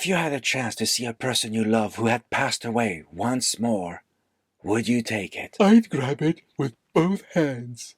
If you had a chance to see a person you love who had passed away once more, would you take it? I'd grab it with both hands.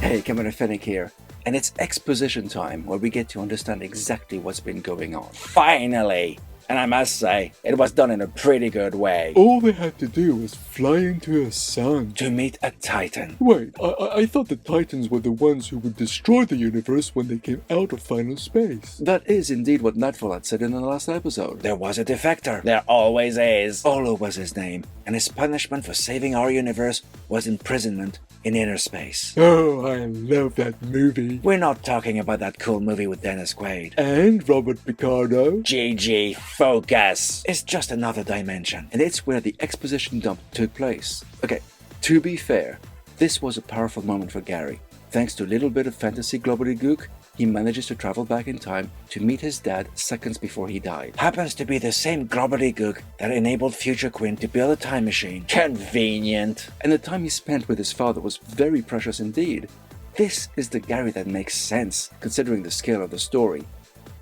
Hey, Commander Fennec here, and it's exposition time where we get to understand exactly what's been going on. Finally! And I must say, it was done in a pretty good way. All they had to do was fly into a sun. To meet a Titan. Wait, I thought the Titans were the ones who would destroy the universe when they came out of final space. That is indeed what Nightfall had said in the last episode. There was a defector. There always is. Olo was his name, and his punishment for saving our universe was imprisonment in inner space. Oh, I love that movie. We're not talking about that cool movie with Dennis Quaid. And Robert Picardo. GG, focus. It's just another dimension, and it's where the exposition dump took place. Okay, to be fair, this was a powerful moment for Gary. Thanks to a little bit of fantasy gobbledygook, he manages to travel back in time to meet his dad seconds before he died. Happens to be the same gobbledygook that enabled future Quinn to build a time machine. Convenient. And the time he spent with his father was very precious indeed. This is the Gary that makes sense, considering the scale of the story.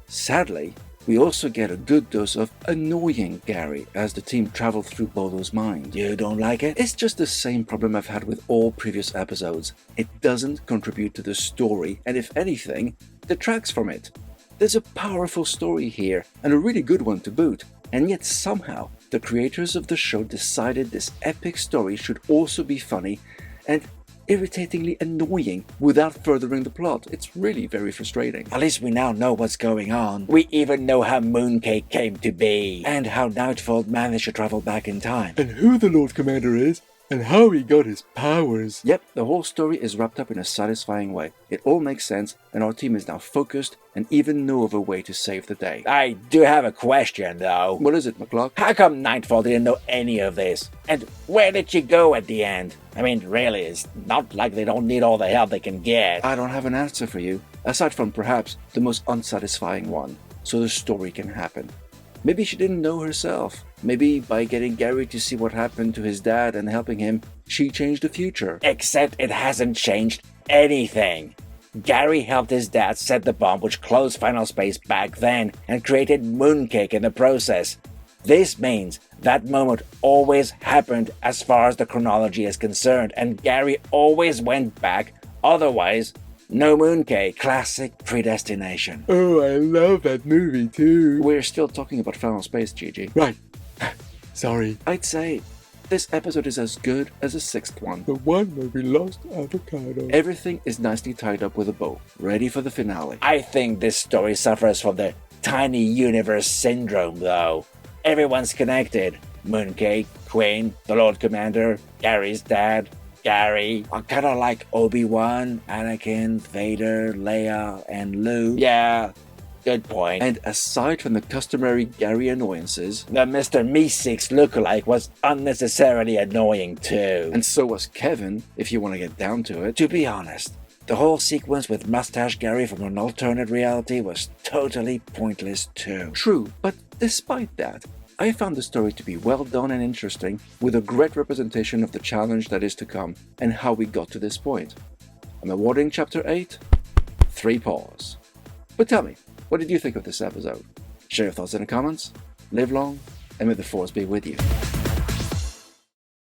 Sadly, we also get a good dose of annoying Gary as the team travel through Bolo's mind. You don't like it? It's just the same problem I've had with all previous episodes. It doesn't contribute to the story, and if anything, detracts from it. There's a powerful story here, and a really good one to boot, and yet somehow the creators of the show decided this epic story should also be funny and irritatingly annoying without furthering the plot. It's really very frustrating. At least we now know what's going on. We even know how Mooncake came to be. And how Nightfall managed to travel back in time. And who the Lord Commander is. And how he got his powers. Yep, the whole story is wrapped up in a satisfying way. It all makes sense, and our team is now focused and even know of a way to save the day. I do have a question, though. What is it, McClock? How come Nightfall didn't know any of this? And where did she go at the end? I mean, really, it's not like they don't need all the help they can get. I don't have an answer for you, aside from perhaps the most unsatisfying one, so the story can happen. Maybe she didn't know herself. Maybe by getting Gary to see what happened to his dad and helping him, she changed the future. Except it hasn't changed anything. Gary helped his dad set the bomb which closed final space back then and created Mooncake in the process. This means that moment always happened as far as the chronology is concerned, and Gary always went back, otherwise no Mooncake. Classic predestination. Oh, I love that movie too. We're still talking about final space, Gigi. Right. Sorry. I'd say this episode is as good as the sixth one. The one where we lost Avocado. Everything is nicely tied up with a bow, ready for the finale. I think this story suffers from the tiny universe syndrome, though. Everyone's connected. Mooncake, Quinn, the Lord Commander, Gary's dad, Gary. Kinda like Obi-Wan, Anakin, Vader, Leia, and Luke. Yeah, good point. And aside from the customary Gary annoyances, the Mr. Meeseeks lookalike was unnecessarily annoying too. And so was Kevin, if you want to get down to it. To be honest, the whole sequence with Mustache Gary from an alternate reality was totally pointless too. True, but despite that, I found the story to be well done and interesting, with a great representation of the challenge that is to come and how we got to this point. I'm awarding Chapter 8 3 paws. But tell me, what did you think of this episode? Share your thoughts in the comments. Live long, and may the Force be with you.